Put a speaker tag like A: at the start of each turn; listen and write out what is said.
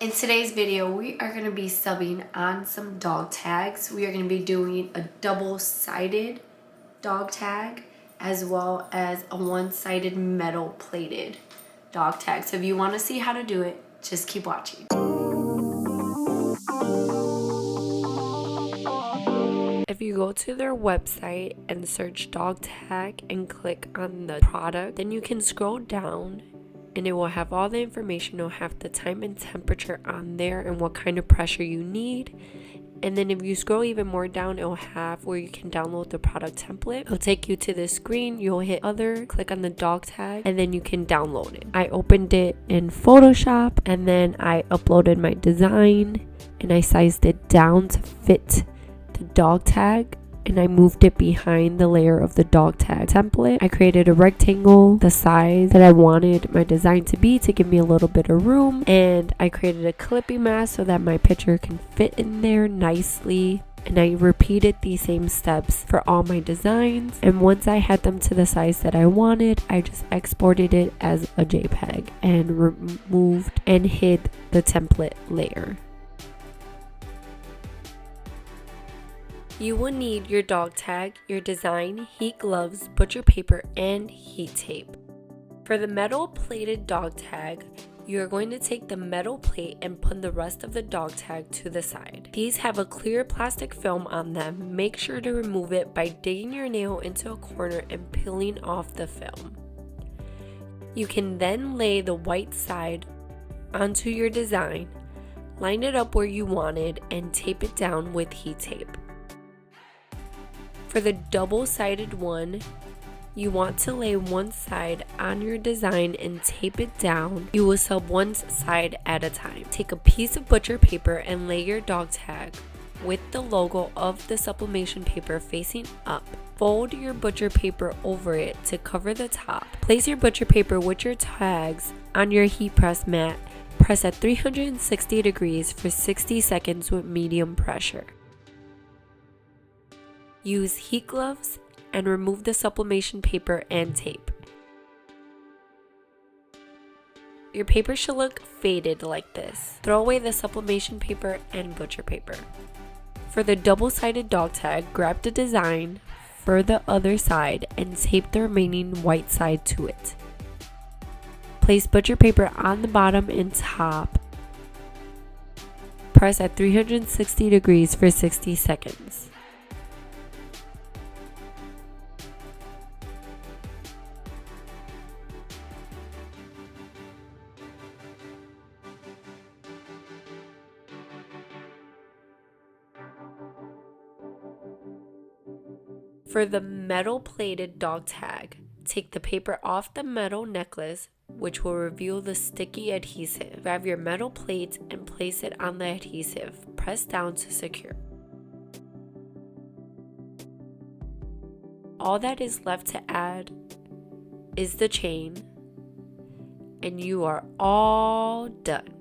A: In today's video, we are going to be subbing on some dog tags. We are going to be doing a double-sided dog tag as well as a one-sided metal plated dog tag. So if you want to see how to do it, just keep watching. If you go to their website and search dog tag and click on the product, then you can scroll down and it will have all the information. It'll have the time and temperature on there and what kind of pressure you need. And then if you scroll even more down, it'll have where you can download the product template. It'll take you to this screen. You'll hit other, click on the dog tag, and then you can download it. I opened it in Photoshop and then I uploaded my design and I sized it down to fit the dog tag. And I moved it behind the layer of the dog tag template. I created a rectangle, the size that I wanted my design to be to give me a little bit of room. And I created a clipping mask so that my picture can fit in there nicely. And I repeated these same steps for all my designs. And once I had them to the size that I wanted, I just exported it as a JPEG and removed and hid the template layer. You will need your dog tag, your design, heat gloves, butcher paper, and heat tape. For the metal plated dog tag, you are going to take the metal plate and put the rest of the dog tag to the side. These have a clear plastic film on them. Make sure to remove it by digging your nail into a corner and peeling off the film. You can then lay the white side onto your design, line it up where you wanted, and tape it down with heat tape. For the double-sided one, you want to lay one side on your design and tape it down. You will sub one side at a time. Take a piece of butcher paper and lay your dog tag with the logo of the sublimation paper facing up. Fold your butcher paper over it to cover the top. Place your butcher paper with your tags on your heat press mat. Press at 360 degrees for 60 seconds with medium pressure. Use heat gloves and remove the sublimation paper and tape. Your paper should look faded like this. Throw away the sublimation paper and butcher paper. For the double-sided dog tag, grab the design for the other side and tape the remaining white side to it. Place butcher paper on the bottom and top. Press at 360 degrees for 60 seconds. For the metal plated dog tag, take the paper off the metal necklace, which will reveal the sticky adhesive. Grab your metal plate and place it on the adhesive. Press down to secure. All that is left to add is the chain, and you are all done.